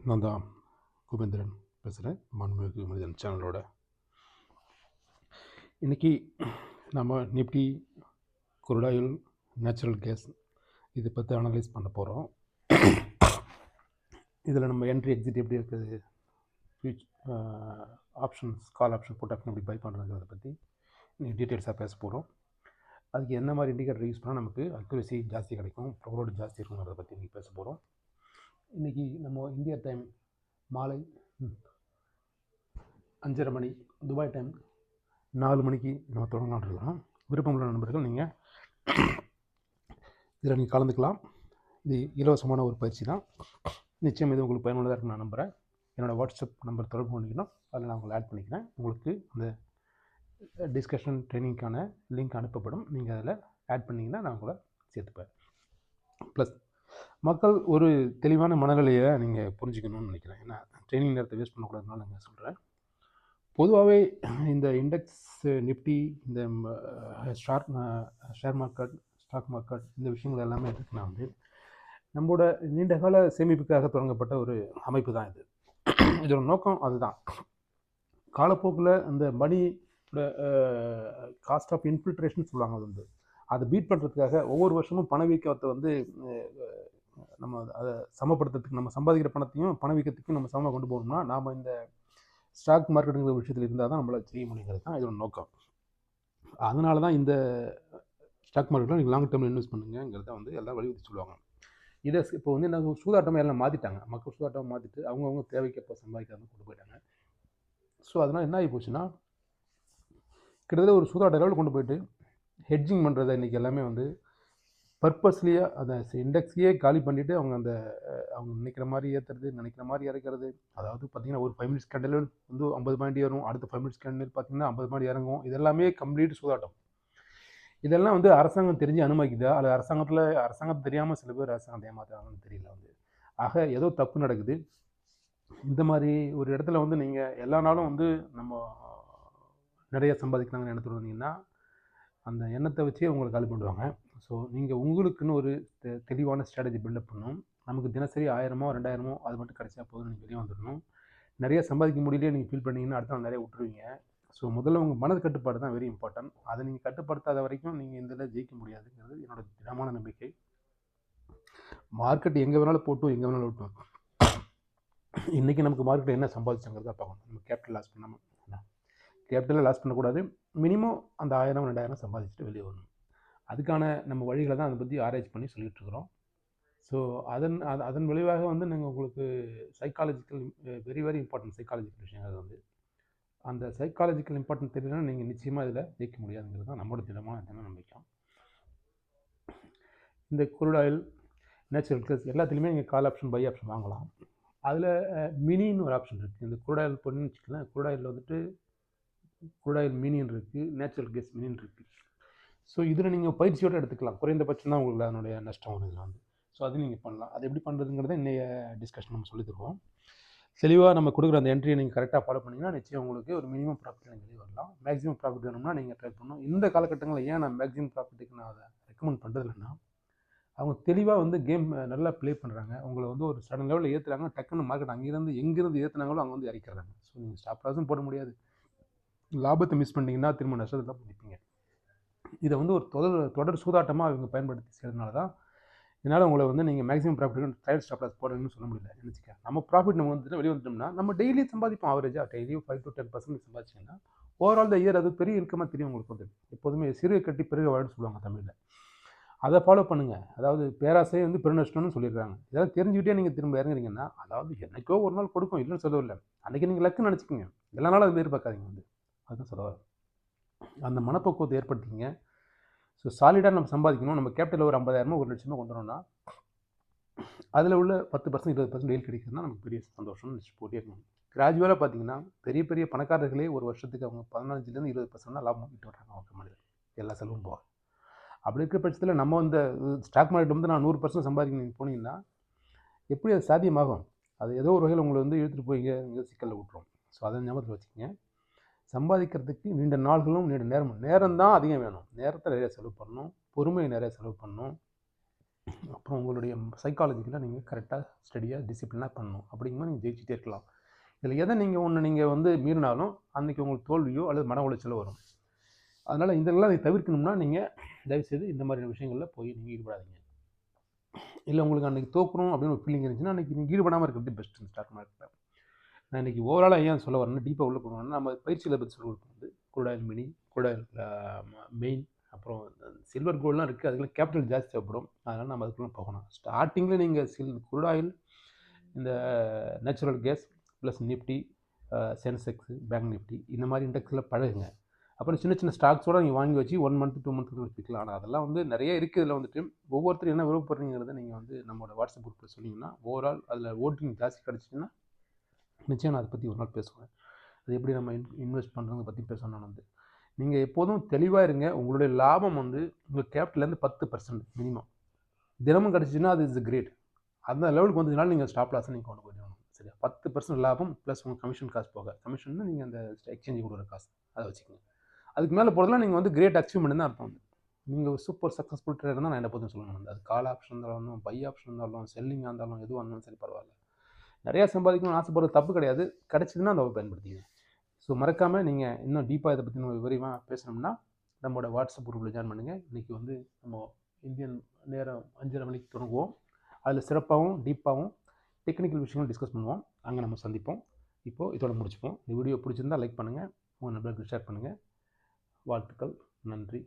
நான் தான் குபேந்திரன் பேசுகிறேன். மாண்புமிகு மனிதன் சேனலோட இன்றைக்கி நம்ம நிப்டி குருடாயில் நேச்சுரல் கேஸ் இதை பற்றி அனலைஸ் பண்ண போகிறோம். இதில் நம்ம என்ட்ரி எக்ஸிட் எப்படி இருக்குது, options call option put option எப்படி பை பண்ணுறதுங்கிறத பற்றி இன்றைக்கி டீட்டெயில்ஸாக பேச போகிறோம். அதுக்கு என்ன மாதிரி இண்டிகேட்டர் யூஸ் பண்ணால் நமக்கு அக்யூரசி ஜாஸ்தி கிடைக்கும், ப்ரோலோடு ஜாஸ்தி இருக்குங்கிறத பற்றி இன்றைக்கி பேச போகிறோம். இன்றைக்கி நம்ம இந்தியா டைம் மாலை 5:30 மணி, துபாய் டைம் 4 மணிக்கு நம்ம தொடங்கலான்னு இருக்கிறோம். விருப்பமுள்ள நண்பர்கள் நீங்கள் இதில் நீங்கள் கலந்துக்கலாம். இது இலவசமான ஒரு பயிற்சி தான். நிச்சயம் இது உங்களுக்கு பயனுள்ளதாக இருக்குன்னு நான் நம்புகிறேன். என்னோடய வாட்ஸ்அப் நம்பர் தொடர்பு பண்ணிக்கணும், அதில் நான் உங்களை ஆட் பண்ணிக்கிறேன். உங்களுக்கு அந்த டிஸ்கஷன் ட்ரைனிங்க்கான லிங்க் அனுப்பப்படும். நீங்கள் அதில் ஆட் பண்ணிங்கன்னா நான் உங்களை சேர்த்துப்பேன். ப்ளஸ் மக்கள் ஒரு தெளிவான மனநிலையை நீங்கள் புரிஞ்சுக்கணும்னு நினைக்கிறேன். ஏன்னா ட்ரைனிங் நேரத்தை வேஸ்ட் பண்ணக்கூடாதுனால நான் சொல்கிறேன். பொதுவாகவே இந்த இண்டெக்ஸ், நிஃப்டி, இந்த ஷேர் மார்க்கெட், ஸ்டாக் மார்க்கெட், இந்த விஷயங்கள் எல்லாமே இருக்குன்னா நம்மளோட நீண்டகால சேமிப்புக்காக தொடங்கப்பட்ட ஒரு அமைப்பு தான் இது. இதோட நோக்கம் அதுதான். காலப்போக்கில் அந்த மணியோட காஸ்ட் ஆஃப் இன்ஃபில்ட்ரேஷன் சொல்லுவாங்க, அதை பீட் பண்ணுறதுக்காக ஒவ்வொரு வருஷமும் பணவீக்கத்தை நம்ம அதை சமப்படுத்துறதுக்கு, நம்ம சம்பாதிக்கிற பணத்தையும் பணவீக்கத்துக்கும் நம்ம சமமாக கொண்டு போகணும்னா நாம் இந்த ஸ்டாக் மார்க்கெட்டுங்கிற விஷயத்தில் இருந்தால் தான் நம்மளால் செய்ய முடியுங்கிறது தான் இதோட நோக்கம். அதனால தான் இந்த ஸ்டாக் மார்க்கெட்டில் நீங்கள் லாங் டேர்மில் இன்வெஸ்ட் பண்ணுங்கிறத எல்லாம் வலியுறுத்தி சொல்லுவாங்க. இதை இப்போ என்ன சூதாட்டமாக எல்லாம் மாற்றிட்டாங்க. மக்கள் சூதாட்டமாக மாற்றிட்டு அவங்கவுங்க தேவைக்கப்போ சம்பாதிக்காம கொண்டு போயிட்டாங்க. ஸோ அதனால் என்ன ஆகி போச்சுன்னா, கிட்டத்தட்ட ஒரு சூதாட்ட லெவலில் கொண்டு போயிட்டு ஹெட்ஜிங் பண்ணுறதை இன்றைக்கி எல்லாமே பர்பஸ்லியாக அந்த இண்டெக்ஸையே காலி பண்ணிவிட்டு அவங்க நினைக்கிற மாதிரி ஏற்றுறது, நினைக்கிற மாதிரி இறக்கிறது. அதாவது பார்த்திங்கன்னா ஒரு 5 மினிட்ஸ் கேண்டில் 50 பாயிண்ட் ஏறும், அடுத்த 5 மினிட்ஸ் கேண்டில் பார்த்திங்கன்னா 50 பாயிண்ட் இறங்கும். இதெல்லாமே கம்ப்ளீட் சூதாட்டம். இதெல்லாம் அரசாங்கம் தெரிஞ்சு அனுமதிக்குதா, அல்லது அரசாங்கம் தெரியாமல் சில பேர் அரசாங்கத்தை ஏமாத்துறாங்கன்னு தெரியல. ஆக ஏதோ தப்பு நடக்குது. இந்த மாதிரி ஒரு இடத்துல நீங்கள் எல்லா நாளும் நம்ம நிறைய சம்பாதிக்கலாங்கன்னு எண்ணத்தில் வந்தீங்கன்னா அந்த எண்ணத்தை வச்சே உங்களை காலி பண்ணுவாங்க. ஸோ நீங்கள் உங்களுக்குன்னு ஒரு தெளிவான ஸ்ட்ராட்டஜி பில்டப் பண்ணணும். நமக்கு தினசரி 1000மோ 2000மோ அது மட்டும் கிடைச்சா போதும், நீங்கள் வெளியே வந்துடணும். நிறைய சம்பாதிக்க முடியலையே நீங்கள் ஃபீல் பண்ணிங்கன்னா அடுத்த நாள் நிறைய விட்டுருவீங்க. ஸோ முதல்ல உங்கள் மனது கட்டுப்பாடு தான் வெரி இம்பார்ட்டன்ட். அதை நீங்கள் கட்டுப்படுத்தாத வரைக்கும் நீங்கள் இந்த இதில் ஜெயிக்க முடியாதுங்கிறது என்னோட திடமான நம்பிக்கை. மார்க்கெட் எங்கே வேணாலும் போட்டும், எங்கே வேணாலும் விட்டும். இன்றைக்கி நமக்கு மார்க்கெட்டில் என்ன சம்பாதிச்சாங்கிறத பார்க்கணும். நம்ம கேபிட்டல் லாஸ் பண்ணாமல், கேபிட்டலை லாஸ் பண்ணக்கூடாது. மினிமம் அந்த 1000 2000 சம்பாதிச்சுட்டு வெளியே வரணும். அதுக்கான நம்ம வழிகளை தான் அதை பற்றி ஆராய்ச்சி பண்ணி சொல்லிகிட்டு இருக்கிறோம். ஸோ அதன் விளைவாக நீங்கள் உங்களுக்கு psychological very very important psychological விஷயங்கள் அந்த சைக்காலஜிக்கல் இம்பார்ட்டன்ட் தெரியலன்னா நீங்கள் நிச்சயமாக இதில் ஜெயிக்க முடியாதுங்கிறது தான் நம்மளோட தினமான நம்பிக்கை. இந்த குரூட் ஆயில், நேச்சுரல் கேஸ் எல்லாத்துலேயுமே நீங்கள் கால் ஆப்ஷன் பை ஆப்ஷன் வாங்கலாம். அதில் மினின்னு ஒரு ஆப்ஷன் இருக்குது. இந்த குரூட் ஆயில் பொண்ணுன்னு வச்சுக்கலாம். குரூட் ஆயிலில் குரூட் ஆயில் மினின்னு இருக்குது, நேச்சுரல் கேஸ் மினின்னு இருக்குது. ஸோ இதில் நீங்கள் பயிற்சியோடு எடுத்துக்கலாம். குறைந்தபட்சம் தான் உங்களுக்கு அதனுடைய நஷ்டம் இதில் ஸோ அது நீங்கள் பண்ணலாம். அது எப்படி பண்ணுறதுங்கிறத இன்றைய டிஸ்கஷன் நம்ம சொல்லி தருவோம். தெளிவாக நம்ம கொடுக்குற அந்த என்ட்ரியை நீங்கள் கரெக்டாக ஃபாலோ பண்ணிங்கன்னா நிச்சயம் உங்களுக்கு ஒரு மினிமம் ப்ராஃபிட் நீங்கள் வெளியே வரலாம். மேக்ஸிமம் ப்ராஃபிட் வேணும்னா நீங்கள் ட்ரை பண்ணணும். இந்த காலகட்டங்களில் ஏன் நான் மேக்ஸிமம் ப்ராஃபிட்டுக்கு நான் அதை ரெக்கமெண்ட் பண்ணுறது இல்லைன்னா, அவங்க தெளிவாக கேம் நல்லா ப்ளே பண்ணுறாங்க. உங்களை ஒரு சடன் லெவலில் ஏற்றுறாங்க. டக்குன்னு மார்க்கெட் எங்கேருந்து ஏற்றுனாங்களோ அங்கே இறக்கிறாங்க. ஸோ நீங்கள் ஸ்டாப் லாஸும் போட முடியாது. லாபத்தை மிஸ் பண்ணிங்கன்னா திரும்ப நஷ்டத்தை தான் பண்ணிப்பீங்க. இதை ஒரு தொடர் சூதாட்டமாக அவங்க பயன்படுத்தி செய்கிறதுனால தான் இதனால் உங்களை நீங்கள் maximum profit trial stop loss போடுறதுன்னு சொல்ல முடியல. நினச்சிக்க நம்ம ப்ராஃபிட் நம்ம வெளியே வந்துட்டோம்னா நம்ம டெய்லி சம்பாதிப்போம். ஆவரேஜாக டெய்லியும் 5 to 10% சம்பாதிச்சிங்கன்னா ஓவரால் த இயர் அது பெரிய இன்கமாக தெரியும் உங்களுக்கு. எப்போதுமே சிறு கட்டி பெருக வாழ்ன்னு சொல்லுவாங்க தமிழில். அதை ஃபாலோ பண்ணுங்கள். அதாவது பேராசை பெருநஷ்டம்னு சொல்லிடுறாங்க. இதெல்லாம் தெரிஞ்சுக்கிட்டே நீங்கள் திரும்ப இறங்குறீங்கன்னா, அதாவது என்னைக்கோ ஒரு நாள் கொடுக்கும், இல்லைன்னு சொல்லவில்லை. அன்றைக்கி நீங்கள் லக்குன்னு நினச்சிக்கோங்க. எல்லா நாளும் அது எதிர்பார்க்காதீங்க. அதுதான் சொல்ல வரேன். அந்த மனப்பக்குவத்தை ஏற்படுத்திங்க. ஸோ சாலிடாக நம்ம சம்பாதிக்கணும். நம்ம கேபிட்டல் ஒரு 50,000 1,00,000 கொண்டு வரோம்னா அதில் உள்ள 10% 20% டெய்லி கிடைக்குதுன்னா நமக்கு பெரிய சந்தோஷம்னு நினச்சி போட்டே இருக்கணும். கிராஜுவலாக பார்த்தீங்கன்னா பெரிய பெரிய பணக்காரர்களே ஒரு வருஷத்துக்கு அவங்க 15% 20% லாபம் வாங்கிட்டு வர்றாங்க அவங்க மனிதர், எல்லா செலவும் போக. அப்படி இருக்கிற பட்சத்தில் நம்ம ஸ்டாக் மார்க்கெட் நான் 100% சம்பாதிக்கணும் போனீங்கன்னா எப்படி அது சாத்தியமாகும்? அது ஏதோ ஒரு வகையில் உங்களை இழுத்துட்டு போய் இங்கே சிக்கலில் விட்டுரும். ஸோ அதை ஞாபகத்தில் வச்சுக்கோங்க. சம்பாதிக்கிறதுக்கு நீண்ட நாள்களும் நீண்ட நேரம் தான் அதிகம் வேணும். நேரத்தை நிறைய செலவு பண்ணணும், பொறுமையை நிறைய செலவு பண்ணணும். அப்புறம் உங்களுடைய சைக்காலஜிக்கலாக நீங்கள் கரெக்டாக ஸ்டடியாக டிசிப்ளினாக பண்ணணும். அப்படிங்கும்போது நீங்கள் ஜெயிச்சிட்டே இருக்கலாம். இதில் எதை நீங்கள் வந்து மீறினாலும் அன்றைக்கி உங்களுக்கு தோல்வியோ அல்லது மன உளைச்சலோ வரும். அதனால் இதெல்லாம் தவிர்க்கணும்னா நீங்கள் தயவுசெய்து இந்த மாதிரியான விஷயங்களில் போய் நீங்கள் ஈடுபடாதீங்க. இல்லை உங்களுக்கு அன்றைக்கி தோக்கணும் அப்படின்னு ஒரு ஃபீலிங் இருந்துச்சுன்னா அன்றைக்கி நீங்கள் ஈடுபடாமல் இருக்கிறது பெஸ்ட் இந்த ஸ்டாக் மார்க்கெட்டில். நான் இன்றைக்கி ஓவராலாக ஏன் சொல்ல வரேன்னா டீப்பாக உள்ள போகணும்னா நம்ம பயிற்சியில் பற்றி சொல்ல வந்து குரூடாயில் மினி, குரூடாயில் மெயின், அப்புறம் சில்வர் கோல்டெலாம் இருக்குது. அதுக்கெல்லாம் கேபிட்டல் ஜாஸ்தி தேவைப்படும். அதனால் நம்ம அதுக்குள்ளே போகணும். ஸ்டார்டிங்கில் நீங்கள் குரூடாயில், இந்த natural gas plus Nifty, Sensex, bank Nifty இந்த மாதிரி இண்டெக்ஸில் பழகுங்க. அப்புறம் சின்ன சின்ன ஸ்டாக்ஸோடு நீங்கள் வாங்கி வச்சு 1 மந்த் 2 மந்த்துக்கு வச்சுக்கலாம். ஆனால் அதெல்லாம் வந்து நிறைய இருக்குது. இதில் வந்துட்டு ஒவ்வொருத்தரும் என்ன விருப்பப்படுறீங்கிறத நீங்கள் வந்து நம்மளோட வாட்ஸ்அப் குரூப்பில் சொன்னீங்கன்னா ஓவரால் அதில் ஓட்டிங் ஜாஸ்தி கிடச்சிச்சின்னா நிச்சயம் நான் அதை பற்றி ஒரு நாள் பேசுவேன். அது எப்படி நம்ம இன்வெஸ்ட் பண்ணுறதை பற்றி பேசணும். நான் வந்து நீங்கள் எப்போதும் தெளிவாக இருங்க. உங்களுடைய லாபம் வந்து உங்கள் கேபிட்டலேருந்து 10% மினிமம் தினமும் கிடச்சிச்சின்னா அது இஸ் கிரேட். அந்த லெவலுக்கு வந்ததுனால நீங்கள் ஸ்டாப் லாஸை நீங்கள் கொண்டு போயிடணும். சரியா? 10% லாபம் ப்ளஸ் உங்கள் கமிஷன் காசு போக. கமிஷன் நீங்கள் அந்த எக்ஸ்சேஞ்சு கொடுக்குற காசு அதை வச்சுக்கோங்க. அதுக்கு மேலே போகிறதுலாம் நீங்கள் வந்து கிரேட் அச்சீவ்மெண்ட் தான் அர்த்தம். வந்து நீங்கள் சூப்பர் சக்ஸஸ்ஃபுல் ட்ரேடர் தான் நான் என்ன போதும் சொல்லணும். அது கால் ஆப்ஷன் இருந்தாலும், பை ஆப்ஷன் இருந்தாலும், செல்லிங்காக இருந்தாலும், எதுவாக இருந்தாலும் சரி பரவாயில்ல. நிறையா சம்பாதிக்கணும்னு ஆசைப்படுறது தப்பு கிடையாது. கிடச்சிதுன்னா அதை பயன்படுத்திங்க. ஸோ மறக்காமல் நீங்கள் இன்னும் டீப்பாக இதை பற்றி நம்ம விரிவாக பேசணும்னா நம்மளோட வாட்ஸ்அப் குரூப்பில் ஜாயின் பண்ணுங்கள். இன்றைக்கி வந்து நம்ம இந்தியன் நேரம் 5:30 மணிக்கு தொடங்குவோம். அதில் சிறப்பாகவும் டீப்பாகவும் டெக்னிக்கல் விஷயங்களும் டிஸ்கஸ் பண்ணுவோம். அங்கே நம்ம சந்திப்போம். இப்போது இதோட முடிச்சுப்போம். இந்த வீடியோ பிடிச்சிருந்தால் லைக் பண்ணுங்கள், உங்கள் நண்பர்களுக்கு ஷேர் பண்ணுங்கள். வாழ்த்துக்கள். நன்றி.